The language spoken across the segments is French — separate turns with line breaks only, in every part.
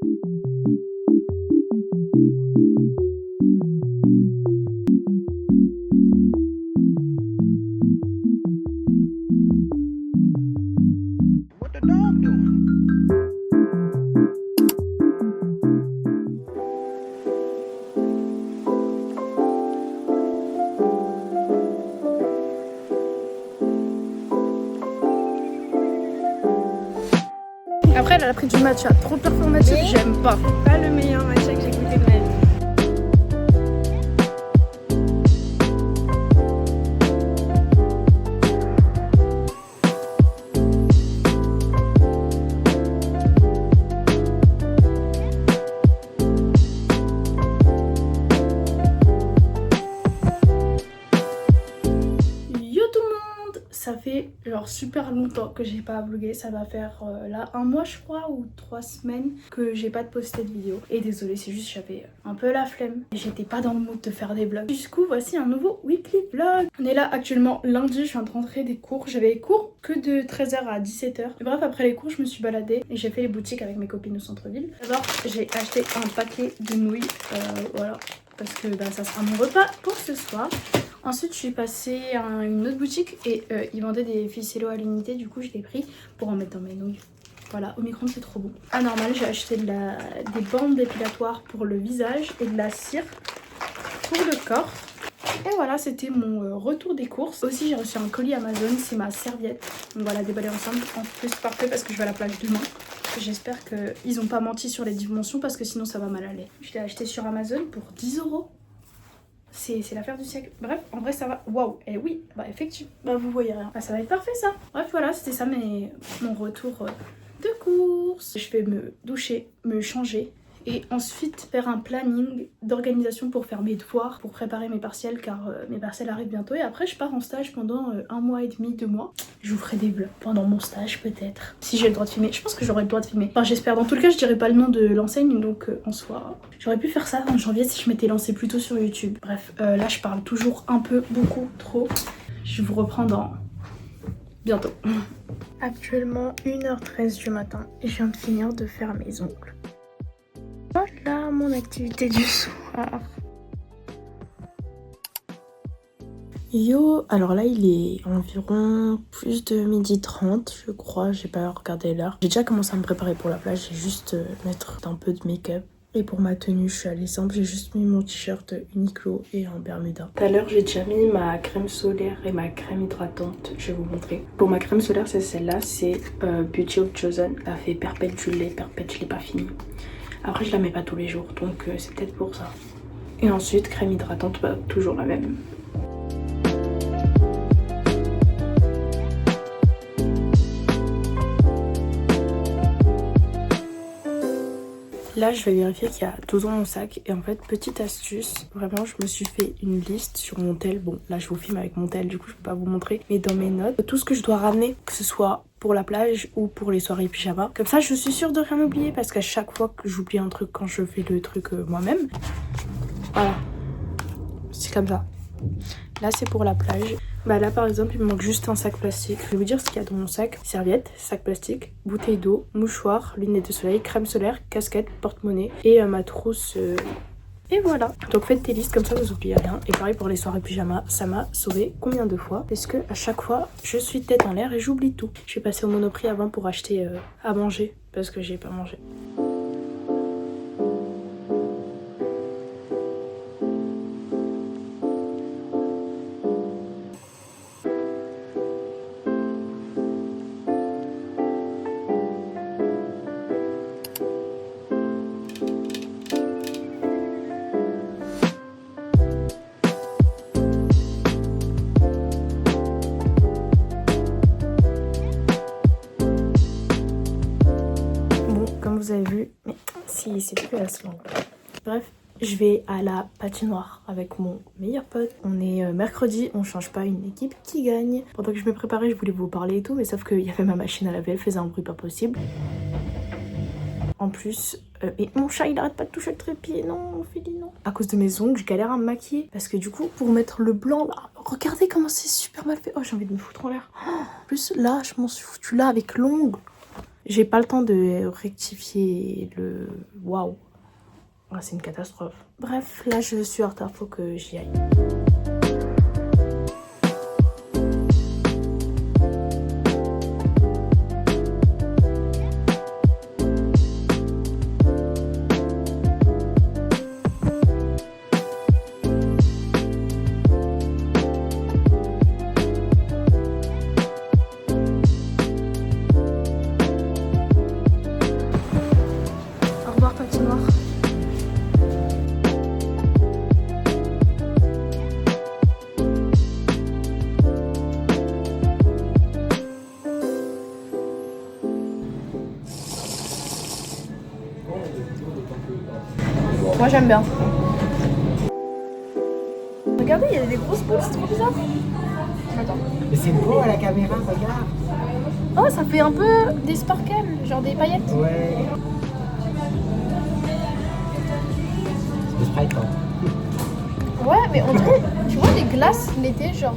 What the dog doing?
Après, elle a pris du matcha, trop performatif, j'aime pas. Pas le meilleur matcha que j'ai goûté de ma vie. Ça fait genre super longtemps que j'ai pas vlogué, ça va faire là un mois je crois ou 3 semaines que j'ai pas posté de vidéo. Et désolée, c'est juste j'avais un peu la flemme et j'étais pas dans le mood de faire des vlogs. Du coup voici un nouveau weekly vlog. On est là actuellement lundi, je viens de rentrer des cours. J'avais cours que de 13h à 17h. Et bref, après les cours je me suis baladée et j'ai fait les boutiques avec mes copines au centre-ville. D'abord j'ai acheté un paquet de nouilles, voilà, parce que bah, ça sera mon repas pour ce soir. Ensuite je suis passée à une autre boutique et ils vendaient des ficellos à l'unité, du coup je l'ai pris pour en mettre dans mes nouilles. Voilà, au micro c'est trop bon. À normal j'ai acheté des bandes dépilatoires pour le visage et de la cire pour le corps. Et voilà, c'était mon retour des courses. Aussi j'ai reçu un colis Amazon, c'est ma serviette. Donc voilà, déballé ensemble. En plus parfait parce que je vais à la plage demain. J'espère qu'ils n'ont pas menti sur les dimensions parce que sinon ça va mal aller. Je l'ai acheté sur Amazon pour 10 €. C'est l'affaire du siècle. Bref, en vrai ça va. Waouh, et oui, bah effectivement, bah vous voyez rien. Bah ça va être parfait ça. Bref voilà, c'était ça mon retour de course. Je vais me doucher, me changer et ensuite faire un planning d'organisation pour faire mes devoirs, pour préparer mes partiels car mes partiels arrivent bientôt. Et après je pars en stage pendant 1 mois et demi, 2 mois. Je vous ferai des vlogs pendant mon stage peut-être. Si j'ai le droit de filmer, je pense que j'aurai le droit de filmer. Enfin j'espère, dans tout le cas je dirais pas le nom de l'enseigne donc en soi. J'aurais pu faire ça en janvier si je m'étais lancée plus tôt sur YouTube. Bref, là je parle toujours un peu, beaucoup, trop. Je vous reprends dans bientôt. Actuellement 1h13 du matin et je viens de finir de faire mes ongles. Voilà mon activité du soir. Yo, alors là il est environ plus de 12h30 je crois, j'ai pas regardé l'heure. J'ai déjà commencé à me préparer pour la plage, j'ai juste mettre un peu de make-up. Et pour ma tenue, je suis allée simple, j'ai juste mis mon t-shirt Uniqlo et un Bermuda. Tout à l'heure, j'ai déjà mis ma crème solaire et ma crème hydratante, je vais vous montrer. Pour ma crème solaire, c'est celle-là, c'est Beauty of Chosen. Elle fait perpète, je l'ai pas fini. Après, je la mets pas tous les jours, donc c'est peut-être pour ça. Et ensuite, crème hydratante, bah, toujours la même. Là, je vais vérifier qu'il y a tout dans mon sac. Et en fait, petite astuce, vraiment, je me suis fait une liste sur mon tel. Bon, là, je vous filme avec mon tel, du coup, je peux pas vous montrer. Mais dans mes notes, tout ce que je dois ramener, que ce soit pour la plage ou pour les soirées pyjama. Comme ça, je suis sûre de rien oublier parce qu'à chaque fois que j'oublie un truc quand je fais le truc moi-même, voilà, c'est comme ça. Là, c'est pour la plage. Bah là, par exemple, il me manque juste un sac plastique. Je vais vous dire ce qu'il y a dans mon sac. Serviette, sac plastique, bouteille d'eau, mouchoir, lunettes de soleil, crème solaire, casquette, porte-monnaie et ma trousse. Et voilà. Donc faites tes listes comme ça, vous oubliez rien. Et pareil pour les soirées pyjama, ça m'a sauvé combien de fois? Parce que à chaque fois, je suis tête en l'air et j'oublie tout. Je vais passer au Monoprix avant pour acheter à manger parce que j'ai pas mangé. Vous avez vu, mais si c'est plus à ce moment. Bref, je vais à la patinoire avec mon meilleur pote. On est mercredi, on change pas, une équipe qui gagne. Pendant que je me préparais, je voulais vous parler et tout, mais sauf qu'il y avait ma machine à laver, elle faisait un bruit pas possible. En plus, et mon chat il arrête pas de toucher le trépied, non, Ophélie, non. À cause de mes ongles, je galère à me maquiller. Parce que du coup, pour mettre le blanc là, regardez comment c'est super mal fait. Oh, j'ai envie de me foutre en l'air. En plus, là, je m'en suis foutu là avec l'ongle. J'ai pas le temps de rectifier le... Waouh. Ah, c'est une catastrophe. Bref, là je suis en retard, faut que j'y aille. Au revoir patinoire. Moi j'aime bien. Regardez, il y a des grosses boules, c'est trop bizarre. Attends.
Mais c'est beau à la caméra, regarde.
Oh, ça fait un peu des sparkles, genre des paillettes.
Ouais. C'est du Sprite, hein.
Ouais, mais on dirait, tu vois, les glaces l'été, genre...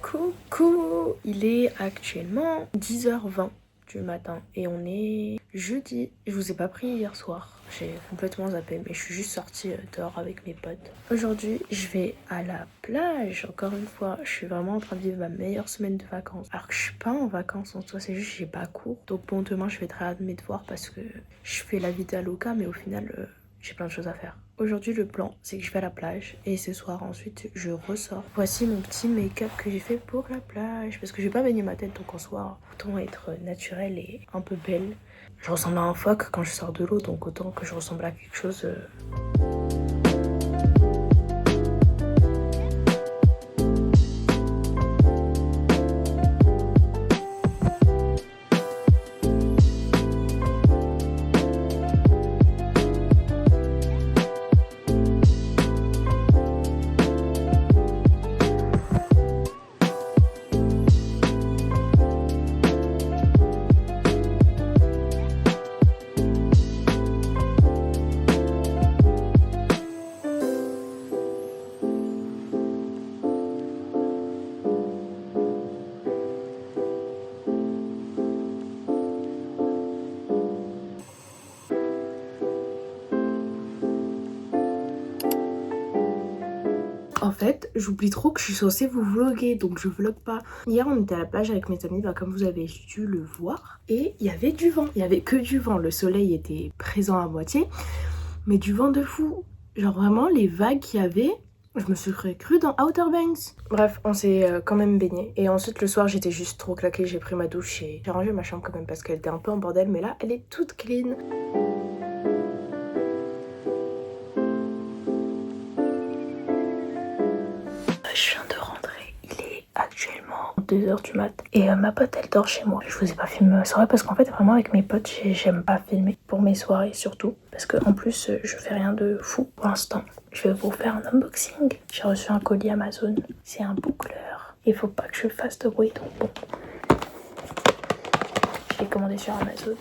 Coucou, il est actuellement 10h20 du matin et on est jeudi. Je vous ai pas pris hier soir, j'ai complètement zappé, mais je suis juste sortie dehors avec mes potes. Aujourd'hui, je vais à la plage. Encore une fois, je suis vraiment en train de vivre ma meilleure semaine de vacances. Alors que je suis pas en vacances en soi, c'est juste que j'ai pas cours. Donc bon, demain je vais travailler mes devoirs parce que je fais la vie d'Aloca, mais au final... j'ai plein de choses à faire. Aujourd'hui, le plan, c'est que je vais à la plage et ce soir, ensuite, je ressors. Voici mon petit make-up que j'ai fait pour la plage parce que je vais pas baigner ma tête, donc en soi, autant être naturelle et un peu belle. Je ressemble à un phoque quand je sors de l'eau, donc autant que je ressemble à quelque chose... En fait, j'oublie trop que je suis censée vous vlogger, donc je vlog pas. Hier, on était à la plage avec mes amis, comme vous avez dû le voir. Et il y avait du vent, il y avait que du vent. Le soleil était présent à moitié, mais du vent de fou. Genre vraiment, les vagues qu'il y avait, je me suis cru dans Outer Banks. Bref, on s'est quand même baigné. Et ensuite, le soir, j'étais juste trop claquée. J'ai pris ma douche et j'ai rangé ma chambre quand même parce qu'elle était un peu en bordel. Mais là, elle est toute clean. Je viens de rentrer, il est actuellement 2h du mat et ma pote elle dort chez moi. Je vous ai pas filmé ma soirée parce qu'en fait vraiment avec mes potes j'aime pas filmer pour mes soirées surtout parce que en plus je fais rien de fou pour l'instant. Je vais vous faire un unboxing. J'ai reçu un colis Amazon, c'est un boucleur. Il faut pas que je fasse de bruit donc bon. Je l'ai commandé sur Amazon.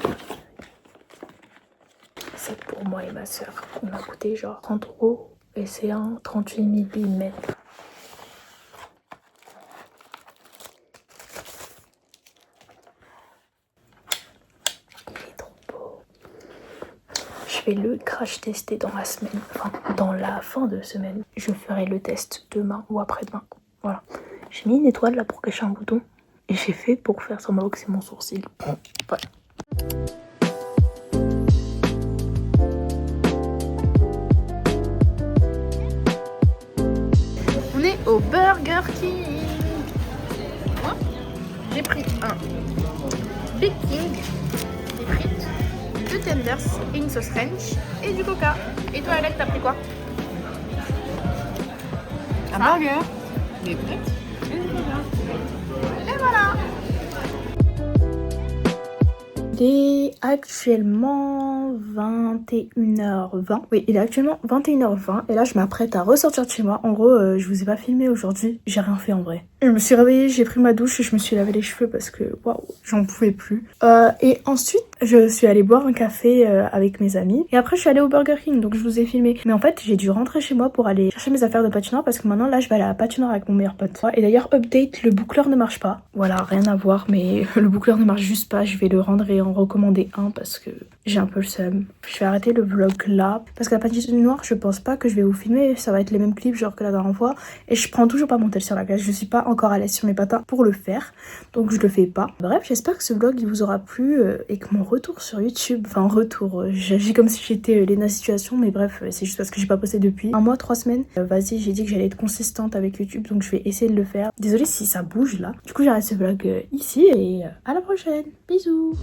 C'est pour moi et ma soeur. Il m'a coûté genre 30 € et c'est un 38 mm. Je vais le crash tester dans la semaine, enfin dans la fin de semaine. Je ferai le test demain ou après-demain. Voilà. J'ai mis une étoile là pour cacher un bouton et j'ai fait pour faire semblant que c'est mon sourcil. Voilà. On est au Burger King. Moi, j'ai pris un Big King, des frites, deux tenders et une sauce ranch et du coca. Et toi Alex, t'as pris quoi?
Un burger, des frites et du coca.
Et voilà. Il est actuellement 21h20. Oui, il est actuellement 21h20 et là je m'apprête à ressortir de chez moi. En gros, je vous ai pas filmé aujourd'hui, j'ai rien fait en vrai. Je me suis réveillée, j'ai pris ma douche et je me suis lavé les cheveux parce que waouh, j'en pouvais plus. Et ensuite, je suis allée boire un café avec mes amis et après je suis allée au Burger King, donc je vous ai filmé. Mais en fait j'ai dû rentrer chez moi pour aller chercher mes affaires de patinoire parce que maintenant là je vais aller à la patinoire avec mon meilleur pote. Et d'ailleurs update, le boucleur ne marche pas. Voilà, rien à voir, mais le boucleur ne marche juste pas. Je vais le rendre et en recommander un parce que j'ai un peu le seum. Je vais arrêter le vlog là parce que la patinoire je pense pas que je vais vous filmer, ça va être les mêmes clips genre que la dernière fois. Et je prends toujours pas mon tel sur la glace, je suis pas encore à l'aise sur mes patins pour le faire, donc je le fais pas. Bref, j'espère que ce vlog il vous aura plu et que mon retour sur YouTube, enfin retour, j'agis comme si j'étais Lena Situation, mais bref, c'est juste parce que j'ai pas posté depuis un mois, 3 semaines. Vas-y, j'ai dit que j'allais être consistante avec YouTube, donc je vais essayer de le faire. Désolée si ça bouge là. Du coup, j'arrête ce vlog ici et à la prochaine. Bisous.